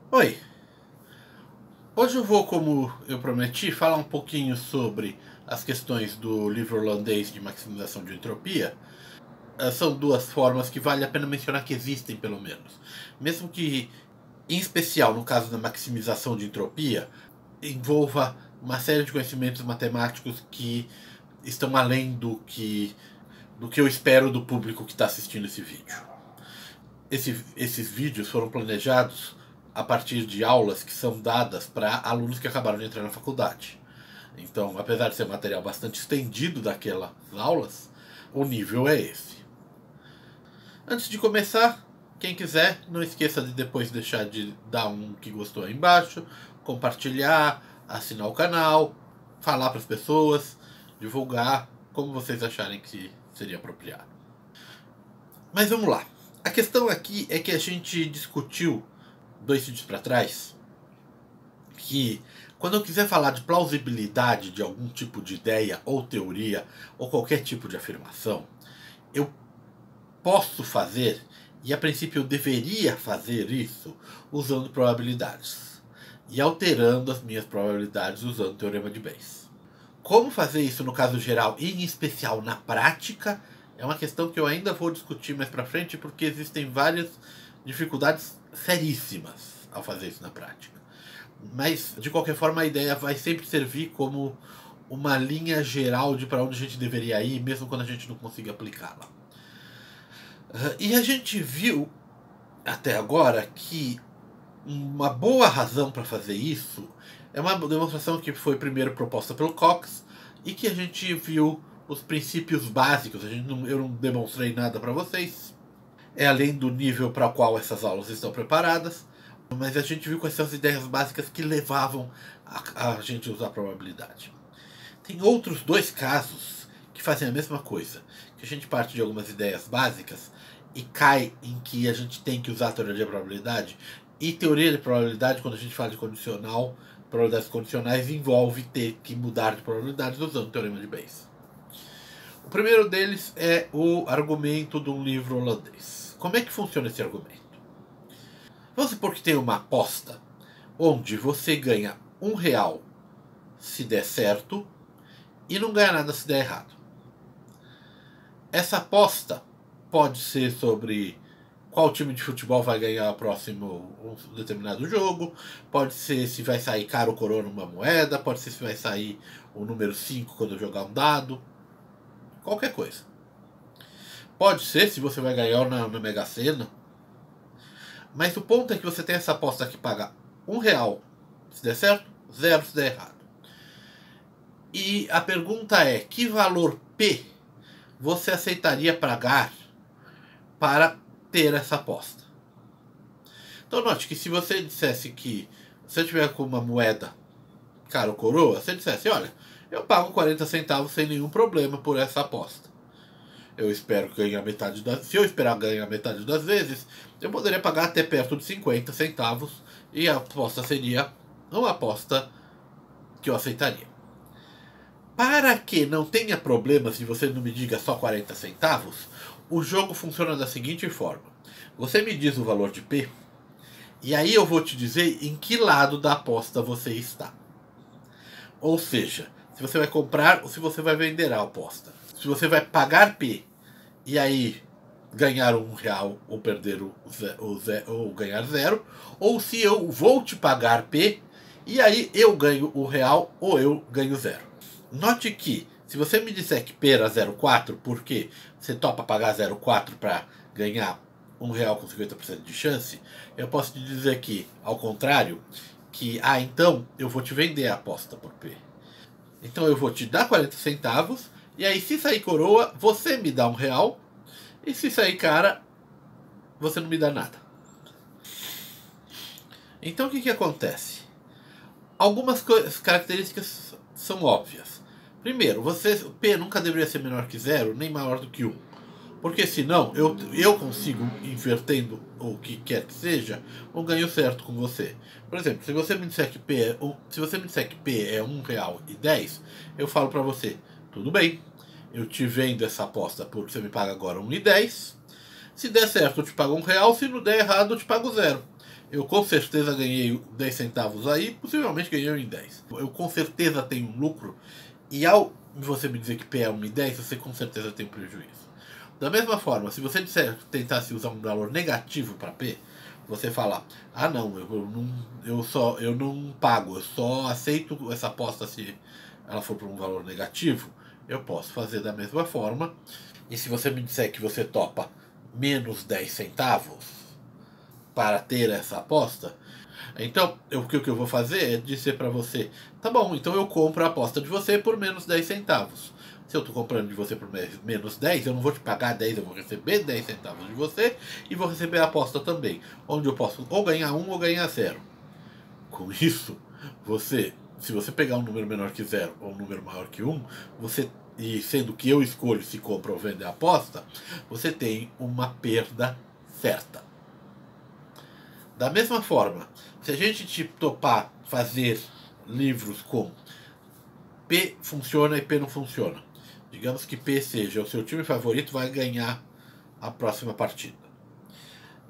Oi, hoje eu vou, como eu prometi, falar um pouquinho sobre as questões do livro holandês de maximização de entropia. São duas formas que vale a pena mencionar que existem, pelo menos. Mesmo que, em especial no caso da maximização de entropia, envolva uma série de conhecimentos matemáticos que estão além do que eu espero do público que está assistindo esse vídeo. Esses vídeos foram planejados a partir de aulas que são dadas para alunos que acabaram de entrar na faculdade. Então, apesar de ser material bastante estendido daquelas aulas, o nível é esse. Antes de começar, quem quiser, não esqueça de depois deixar de dar um que gostou aí embaixo, compartilhar, assinar o canal, falar para as pessoas, divulgar, como vocês acharem que seria apropriado. Mas vamos lá. A questão aqui é que a gente discutiu 2 vídeos para trás que quando eu quiser falar de plausibilidade de algum tipo de ideia ou teoria ou qualquer tipo de afirmação, eu posso fazer, e a princípio eu deveria fazer isso, usando probabilidades e alterando as minhas probabilidades usando o teorema de Bayes. Como fazer isso no caso geral e em especial na prática é uma questão que eu ainda vou discutir mais para frente, porque existem várias dificuldades seríssimas ao fazer isso na prática. Mas, de qualquer forma, a ideia vai sempre servir como uma linha geral de para onde a gente deveria ir, mesmo quando a gente não consiga aplicá-la. E a gente viu até agora que uma boa razão para fazer isso é uma demonstração que foi primeiro proposta pelo Cox e que a gente viu os princípios básicos. Eu não demonstrei nada para vocês. É além do nível para o qual essas aulas estão preparadas, mas a gente viu quais são as ideias básicas que levavam a gente a usar a probabilidade. Tem outros 2 casos que fazem a mesma coisa, que a gente parte de algumas ideias básicas e cai em que a gente tem que usar a teoria da probabilidade. E teoria de probabilidade, quando a gente fala de condicional, probabilidades condicionais, envolve ter que mudar de probabilidades usando o teorema de Bayes. O primeiro deles é o argumento de um livro holandês. Como é que funciona esse argumento? Vamos supor que tem uma aposta onde você ganha R$1 se der certo e não ganha nada se der errado. Essa aposta pode ser sobre qual time de futebol vai ganhar o próximo um determinado jogo, pode ser se vai sair caro ou coroa numa moeda, pode ser se vai sair o número 5 quando eu jogar um dado, qualquer coisa. Pode ser se você vai ganhar na Mega Sena. Mas o ponto é que você tem essa aposta que paga R$1 se der certo, 0 se der errado. E a pergunta é, que valor P você aceitaria pagar para ter essa aposta? Então note que se você dissesse que se eu tiver com uma moeda cara ou coroa, você dissesse, olha, eu pago 40 centavos sem nenhum problema por essa aposta. Eu espero ganhar metade das... Se eu esperar ganhar metade das vezes, eu poderia pagar até perto de 50 centavos e a aposta seria uma aposta que eu aceitaria. Para que não tenha problemas e você não me diga só 40 centavos, o jogo funciona da seguinte forma. Você me diz o valor de P, e aí eu vou te dizer em que lado da aposta você está. Ou seja, se você vai comprar ou se você vai vender a aposta. Se você vai pagar P e aí ganhar R$1 ou perder ou ganhar 0, ou se eu vou te pagar P e aí eu ganho R$1 ou eu ganho 0. Note que se você me disser que P era 0,4, porque você topa pagar 0,4 para ganhar R$1 com 50% de chance, eu posso te dizer que, ao contrário, que então eu vou te vender a aposta por P. Então eu vou te dar 40 centavos, e aí se sair coroa, você me dá R$1, e se sair cara, você não me dá nada. Então o que acontece? Algumas características são óbvias. Primeiro, P nunca deveria ser menor que 0, nem maior do que 1. Porque senão eu consigo, invertendo o que quer que seja, um ganho certo com você. Por exemplo, se você me disser que P é, R$1,10, eu falo para você, tudo bem, eu te vendo essa aposta por você me paga agora R$1,10. Se der certo eu te pago R$1, se não der errado eu te pago 0. eu com certeza ganhei 10 centavos aí, possivelmente ganhei 1,10. Eu com certeza tenho um lucro, e ao você me dizer que P é 1,10, você com certeza tem um prejuízo. Da mesma forma, se você tentasse usar um valor negativo para P, você falar, ah não, eu não pago, eu só aceito essa aposta se ela for por um valor negativo, eu posso fazer da mesma forma. E se você me disser que você topa menos 10 centavos para ter essa aposta, então o que eu vou fazer é dizer para você, tá bom, então eu compro a aposta de você por menos 10 centavos. Se eu estou comprando de você por menos 10, eu não vou te pagar 10, eu vou receber 10 centavos de você e vou receber a aposta também, onde eu posso ou ganhar 1 ou ganhar 0. Com isso, se você pegar um número menor que 0 ou um número maior que 1, e sendo que eu escolho se compra ou vende a aposta, você tem uma perda certa. Da mesma forma, se a gente te topar fazer livros com P funciona e P não funciona, digamos que P seja o seu time favorito vai ganhar a próxima partida,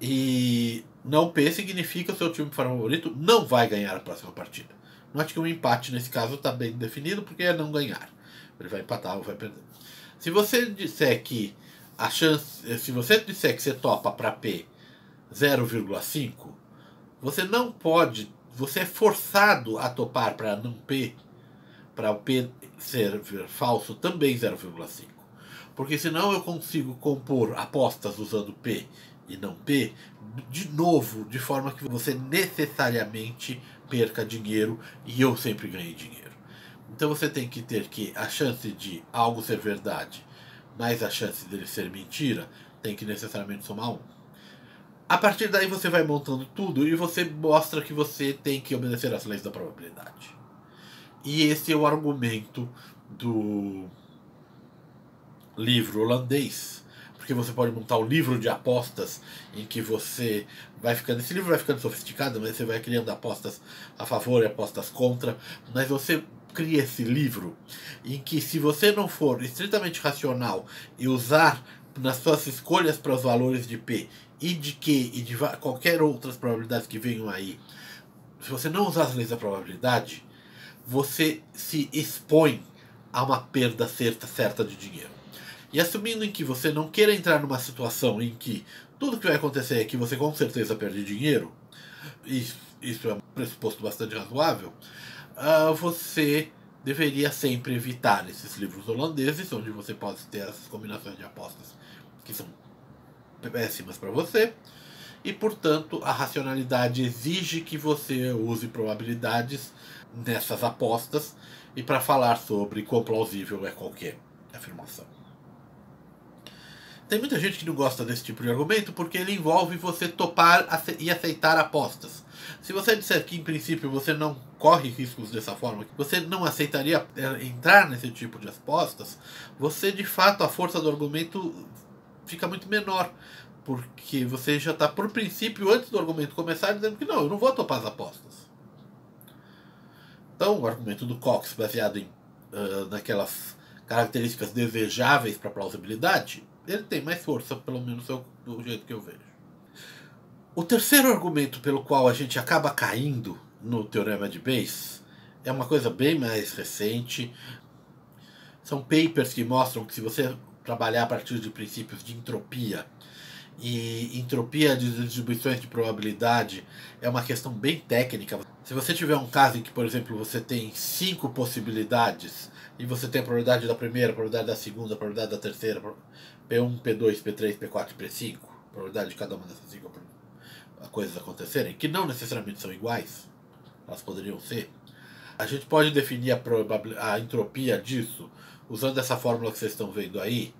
e não P significa o seu time favorito não vai ganhar a próxima partida. Note que um empate nesse caso está bem definido, porque é não ganhar. Ele vai empatar ou vai perder. Se você disser que se você disser que você topa para P 0,5, você não pode, você é forçado a topar para não P, para o P ser falso também 0,5. Porque senão eu consigo compor apostas usando P e não P, de novo, de forma que você necessariamente perca dinheiro e eu sempre ganhei dinheiro. Então você tem que ter que a chance de algo ser verdade mais a chance dele ser mentira tem que necessariamente somar 1. A partir daí você vai montando tudo e você mostra que você tem que obedecer às leis da probabilidade. E esse é o argumento do livro holandês, porque você pode montar um livro de apostas em que você vai ficando, esse livro vai ficando sofisticado, mas você vai criando apostas a favor e apostas contra, mas você cria esse livro em que, se você não for estritamente racional e usar nas suas escolhas para os valores de P e de Q e de qualquer outras probabilidades que venham aí, se você não usar as leis da probabilidade, você se expõe a uma perda certa de dinheiro. E assumindo em que você não queira entrar numa situação em que tudo que vai acontecer é que você com certeza perde dinheiro, isso é um pressuposto bastante razoável, você deveria sempre evitar esses livros holandeses, onde você pode ter essas combinações de apostas que são péssimas para você, e portanto a racionalidade exige que você use probabilidades nessas apostas, e para falar sobre quão plausível é qualquer afirmação. Tem muita gente que não gosta desse tipo de argumento porque ele envolve você topar e aceitar apostas. Se você disser que em princípio você não corre riscos dessa forma, que você não aceitaria entrar nesse tipo de apostas, você de fato, a força do argumento fica muito menor, porque você já está por princípio, antes do argumento começar, dizendo que não, eu não vou topar as apostas. Então o argumento do Cox, baseado naquelas características desejáveis para plausibilidade, ele tem mais força, pelo menos do jeito que eu vejo. O terceiro argumento pelo qual a gente acaba caindo no teorema de Bayes é uma coisa bem mais recente. São papers que mostram que, se você trabalhar a partir de princípios de entropia, e entropia de distribuições de probabilidade é uma questão bem técnica. Se você tiver um caso em que, por exemplo, você tem 5 possibilidades, e você tem a probabilidade da primeira, a probabilidade da segunda, a probabilidade da terceira, P1, P2, P3, P4 e P5, a probabilidade de cada uma dessas 5 coisas acontecerem, que não necessariamente são iguais, elas poderiam ser, a gente pode definir a entropia disso usando essa fórmula que vocês estão vendo aí,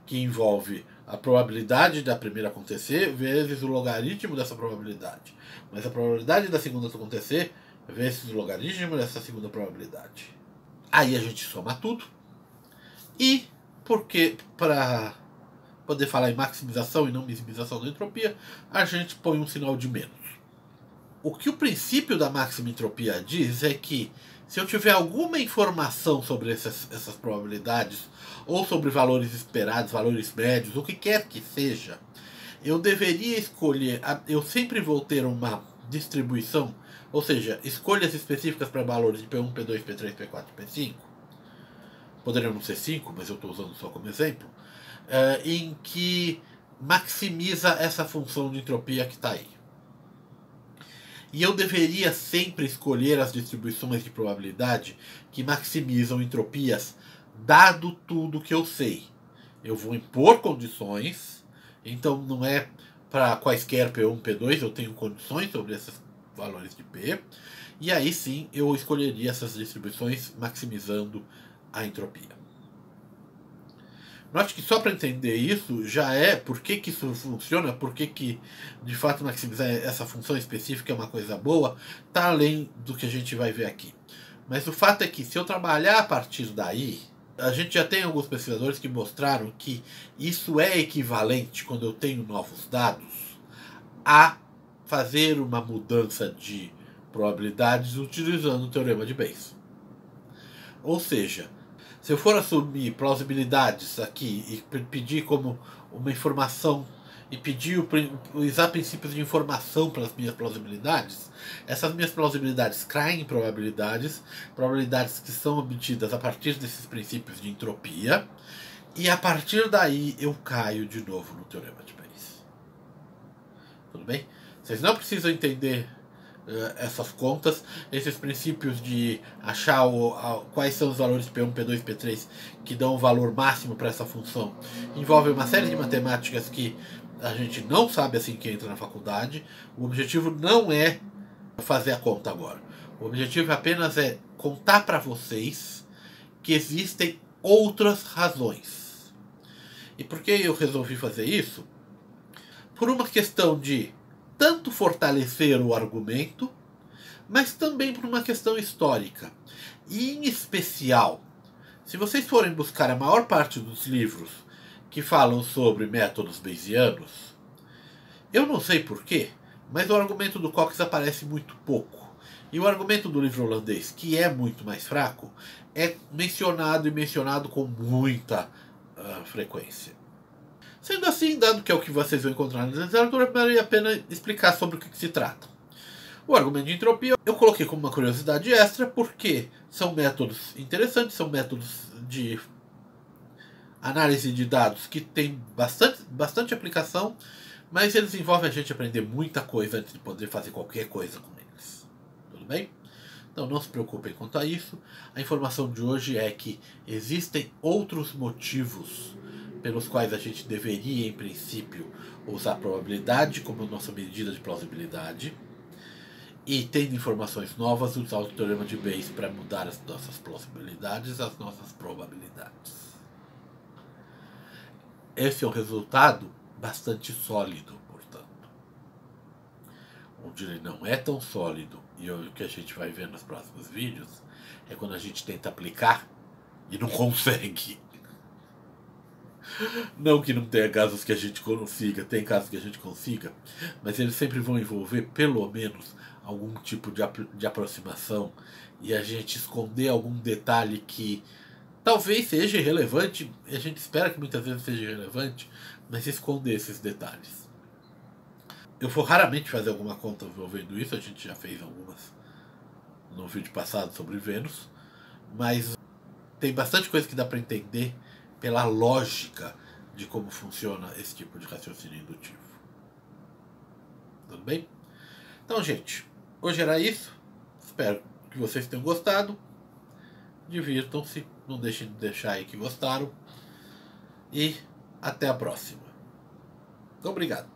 que envolve a probabilidade da primeira acontecer vezes o logaritmo dessa probabilidade. Mas a probabilidade da segunda acontecer vezes o logaritmo dessa segunda probabilidade. Aí a gente soma tudo. E, porque para poder falar em maximização e não minimização da entropia, a gente põe um sinal de menos. O que o princípio da máxima entropia diz é que, se eu tiver alguma informação sobre essas probabilidades, ou sobre valores esperados, valores médios, o que quer que seja, eu deveria escolher, eu sempre vou ter uma distribuição, ou seja, escolhas específicas para valores de P1, P2, P3, P4 e P5, poderiam não ser 5, mas eu estou usando só como exemplo, em que maximiza essa função de entropia que está aí. E eu deveria sempre escolher as distribuições de probabilidade que maximizam entropias, dado tudo que eu sei. Eu vou impor condições, então não é para quaisquer P1, P2, eu tenho condições sobre esses valores de P, e aí sim eu escolheria essas distribuições maximizando a entropia. Note que só para entender isso já é por que isso funciona, por que de fato maximizar essa função específica é uma coisa boa, está além do que a gente vai ver aqui. Mas o fato é que se eu trabalhar a partir daí, a gente já tem alguns pesquisadores que mostraram que isso é equivalente, quando eu tenho novos dados, a fazer uma mudança de probabilidades utilizando o teorema de Bayes. Ou seja, se eu for assumir plausibilidades aqui e pedir como uma informação e pedir usar princípios de informação para as minhas plausibilidades, essas minhas plausibilidades caem em probabilidades que são obtidas a partir desses princípios de entropia, e a partir daí eu caio de novo no teorema de Bayes. Tudo bem? Vocês não precisam entender essas contas, esses princípios de achar quais são os valores de P1, P2, P3 que dão o valor máximo para essa função, envolve uma série de matemáticas que a gente não sabe assim que entra na faculdade. O objetivo não é fazer a conta agora. O objetivo apenas é contar para vocês que existem outras razões. E por que eu resolvi fazer isso? Por uma questão de tanto fortalecer o argumento, mas também por uma questão histórica. E em especial, se vocês forem buscar a maior parte dos livros que falam sobre métodos bayesianos, eu não sei porquê, mas o argumento do Cox aparece muito pouco. E o argumento do livro holandês, que é muito mais fraco, é mencionado com muita frequência. Sendo assim, dado que é o que vocês vão encontrar na literatura, vale a pena explicar sobre o que se trata. O argumento de entropia eu coloquei como uma curiosidade extra, porque são métodos interessantes, são métodos de análise de dados que têm bastante aplicação, mas eles envolvem a gente aprender muita coisa antes de poder fazer qualquer coisa com eles. Tudo bem? Então não se preocupem quanto a isso. A informação de hoje é que existem outros motivos pelos quais a gente deveria, em princípio, usar a probabilidade como nossa medida de plausibilidade, e tendo informações novas, usar o teorema de Bayes para mudar as nossas plausibilidades, as nossas probabilidades. Esse é um resultado bastante sólido, portanto. Onde ele não é tão sólido, e o que a gente vai ver nos próximos vídeos, é quando a gente tenta aplicar e não consegue. Não que não tenha casos que a gente consiga, tem casos que a gente consiga, mas eles sempre vão envolver pelo menos algum tipo de aproximação, e a gente esconder algum detalhe que talvez seja irrelevante, e a gente espera que muitas vezes seja irrelevante, mas esconder esses detalhes. Eu vou raramente fazer alguma conta envolvendo isso, a gente já fez algumas no vídeo passado sobre Vênus, mas tem bastante coisa que dá para entender pela lógica de como funciona esse tipo de raciocínio indutivo. Tudo bem? Então, gente, hoje era isso. Espero que vocês tenham gostado. Divirtam-se. Não deixem de deixar aí que gostaram. E até a próxima. Muito obrigado.